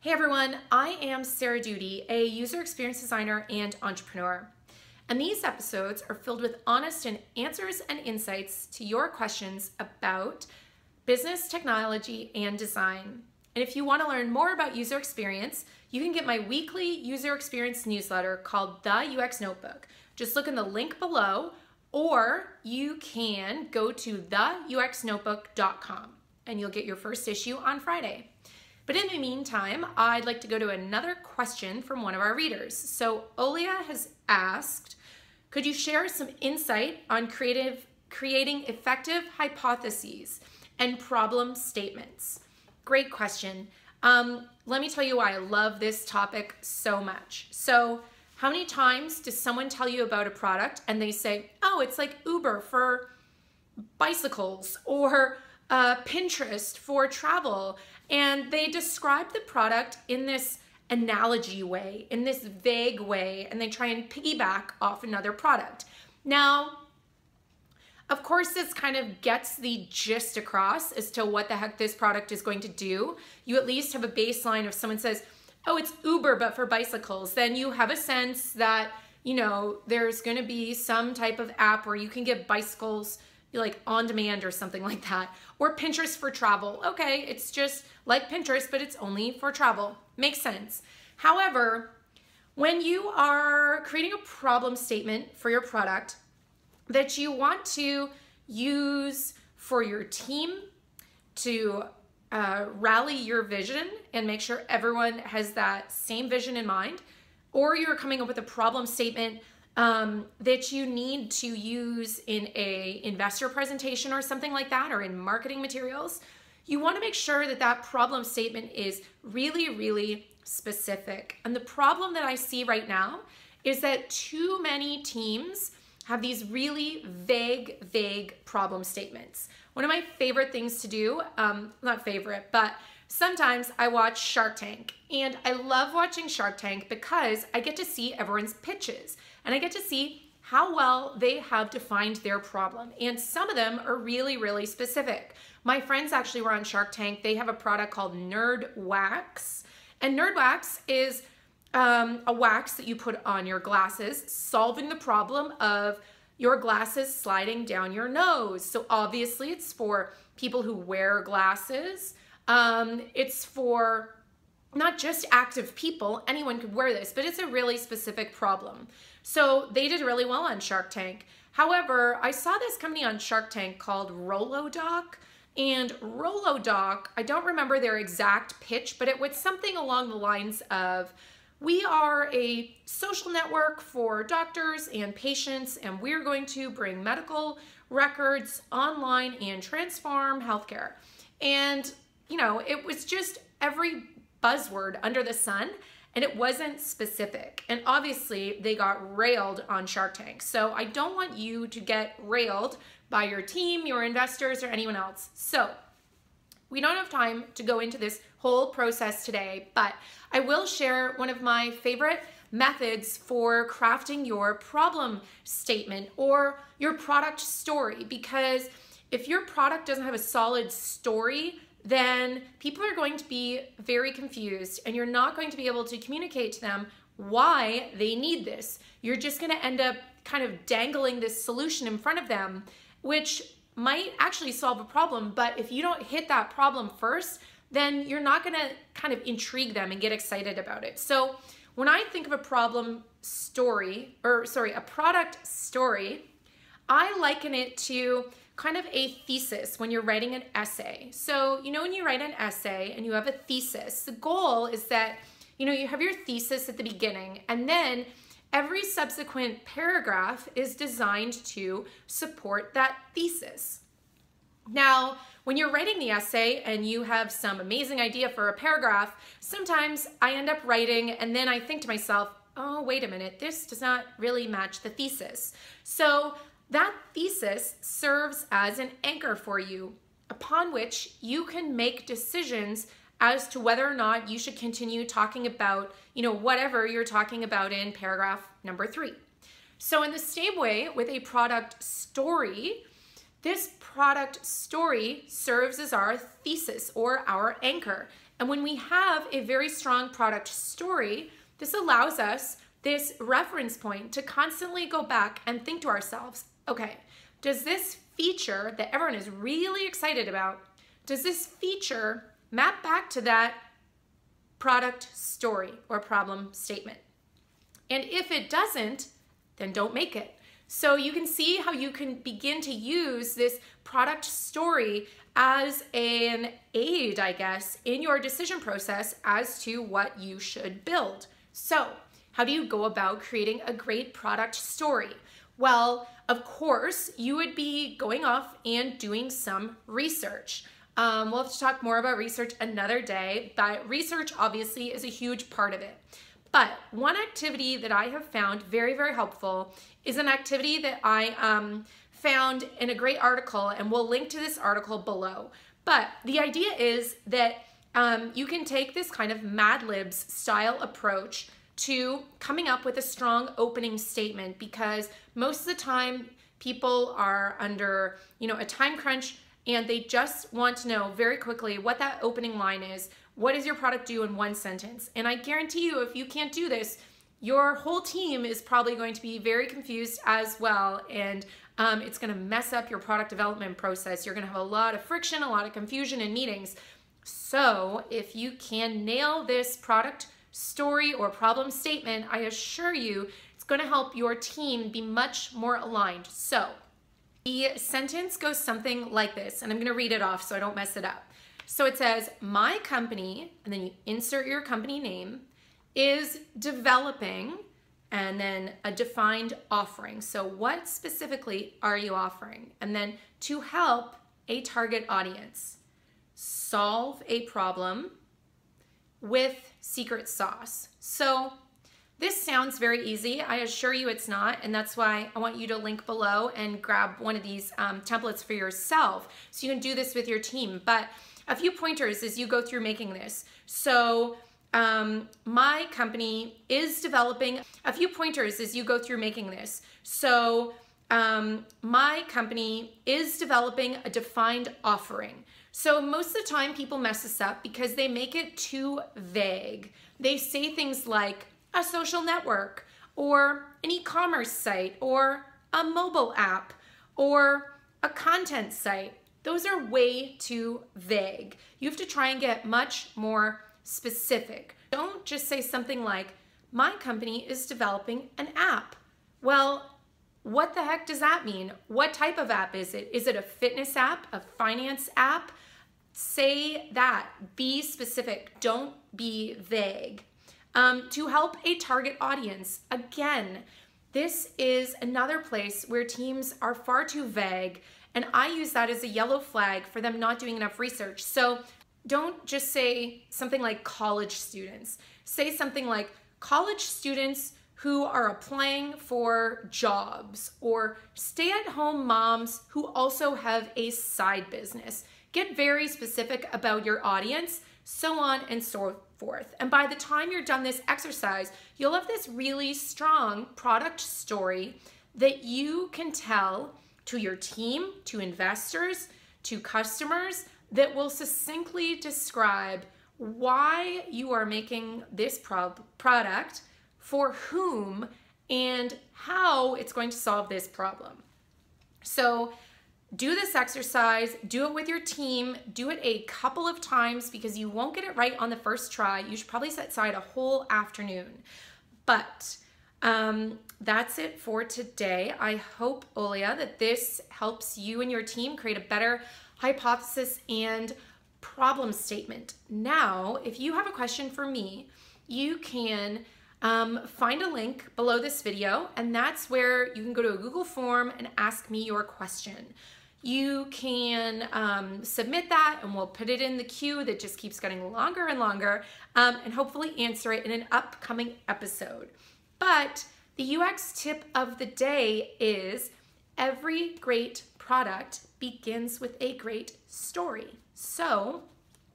Hey everyone, I am Doody, a user experience designer and entrepreneur. And these episodes are filled with honest answers and insights to your questions about business, technology, and design. And if you want to learn more about user experience, you can get my weekly user experience newsletter called The UX Notebook. Just look in the link below, or you can go to theuxnotebook.com and you'll get your first issue on Friday. But in the meantime, I'd like to go to another question from one of our readers. So Olia has asked, could you share some insight on creating effective hypotheses and problem statements? Great question. Let me tell you why I love this topic so much. So how many times does someone tell you about a product and they say, oh, it's like Uber for bicycles or Pinterest for travel, and they describe the product in this analogy way, in this vague way, and they try and piggyback off another product. Now, of course, this kind of gets the gist across as to what the heck this product is going to do. You at least have a baseline. If someone says, oh, it's Uber but for bicycles, then you have a sense that, you know, there's going to be some type of app where you can get bicycles like on demand or something like that. Or Pinterest for travel. Okay, it's just like Pinterest, but it's only for travel. Makes sense. However, when you are creating a problem statement for your product that you want to use for your team to rally your vision and make sure everyone has that same vision in mind, or you're coming up with a problem statement that you need to use in a investor presentation or something like that, or in marketing materials, you want to make sure that that problem statement is really, really specific. And the problem that I see right now is that too many teams have these really vague problem statements. One of my favorite things to do, not favorite, but sometimes I watch Shark Tank, and I love watching Shark Tank because I get to see everyone's pitches and I get to see how well they have defined their problem. And some of them are really, really specific. My friends actually were on Shark Tank. They have a product called Nerd Wax, and Nerd Wax is a wax that you put on your glasses, solving the problem of your glasses sliding down your nose. So obviously it's for people who wear glasses. It's for not just active people, anyone could wear this, but it's a really specific problem. So they did really well on Shark Tank. However, I saw this company on Shark Tank called Rolodoc, and Rolodoc, I don't remember their exact pitch, but it was something along the lines of, we are a social network for doctors and patients, and we're going to bring medical records online and transform healthcare. And you know, it was just every buzzword under the sun, and it wasn't specific. And obviously they got railed on Shark Tank. So I don't want you to get railed by your team, your investors, or anyone else. So we don't have time to go into this whole process today, but I will share one of my favorite methods for crafting your problem statement or your product story, because if your product doesn't have a solid story, then people are going to be very confused, and you're not going to be able to communicate to them why they need this. You're just going to end up kind of dangling this solution in front of them, which might actually solve a problem, but if you don't hit that problem first, then you're not going to kind of intrigue them and get excited about it. So when I think of a problem story, a product story, I liken it to kind of a thesis when you're writing an essay. So, you know, when you write an essay and you have a thesis, the goal is that, you know, you have your thesis at the beginning, and then every subsequent paragraph is designed to support that thesis. Now, when you're writing the essay and you have some amazing idea for a paragraph, sometimes I end up writing and then I think to myself, oh, wait a minute, this does not really match the thesis. So that thesis serves as an anchor for you, upon which you can make decisions as to whether or not you should continue talking about, you know, whatever you're talking about in paragraph number 3. So in the same way with a product story, This product story serves as our thesis or our anchor. And when we have a very strong product story, this allows us this reference point to constantly go back and think to ourselves, okay, does this feature that everyone is really excited about, does this feature map back to that product story or problem statement? And if it doesn't, then don't make it. So you can see how you can begin to use this product story as an aid, I guess, in your decision process as to what you should build. So how do you go about creating a great product story? Well, of course, you would be going off and doing some research. We'll have to talk more about research another day, but research obviously is a huge part of it. But one activity that I have found very, very helpful is an activity that I found in a great article, and we'll link to this article below. But the idea is that you can take this kind of Mad Libs style approach to coming up with a strong opening statement, because most of the time people are under, a time crunch and they just want to know very quickly what that opening line is. What does your product do in one sentence? And I guarantee you, if you can't do this, your whole team is probably going to be very confused as well, and it's going to mess up your product development process. You're going to have a lot of friction, a lot of confusion in meetings. So if you can nail this product story or problem statement, I assure you it's going to help your team be much more aligned. So the sentence goes something like this, and I'm going to read it off so I don't mess it up. So it says, my company, and then you insert your company name, is developing, and then a defined offering. So what specifically are you offering? And then to help a target audience, solve a problem with secret sauce. So this sounds very easy. I assure you it's not, and that's why I want you to link below and grab one of these templates for yourself so you can do this with your team. But a few pointers as you go through making this. So my company is developing, a few pointers as you go through making this. So my company is developing a defined offering. So most of the time people mess this up because they make it too vague. They say things like a social network or an e-commerce site or a mobile app or a content site. Those are way too vague. You have to try and get much more specific. Don't just say something like, my company is developing an app. Well, what the heck does that mean? What type of app is it? Is it a fitness app, a finance app? Say that. Be specific. Don't be vague. To help a target audience. Again, this is another place where teams are far too vague, and I use that as a yellow flag for them not doing enough research. So don't just say something like college students. Say something like college students who are applying for jobs, or stay-at-home moms who also have a side business. Get very specific about your audience, so on and so forth. And by the time you're done this exercise, you'll have this really strong product story that you can tell to your team, to investors, to customers, that will succinctly describe why you are making this product, for whom, and how it's going to solve this problem. So do this exercise, do it with your team, do it a couple of times, because you won't get it right on the first try. You should probably set aside a whole afternoon. But that's it for today. I hope, Olia, that this helps you and your team create a better hypothesis and problem statement. Now, if you have a question for me, you can find a link below this video, and that's where you can go to a Google form and ask me your question. You can submit that, and we'll put it in the queue that just keeps getting longer and longer, and hopefully answer it in an upcoming episode. But the UX tip of the day is every great product begins with a great story. So,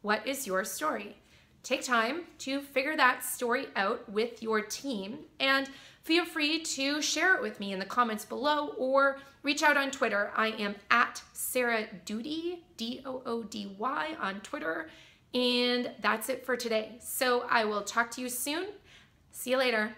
what is your story? Take time to figure that story out with your team, and feel free to share it with me in the comments below or reach out on Twitter. I am at Sarah Doody, Doody on Twitter. And that's it for today. So I will talk to you soon. See you later.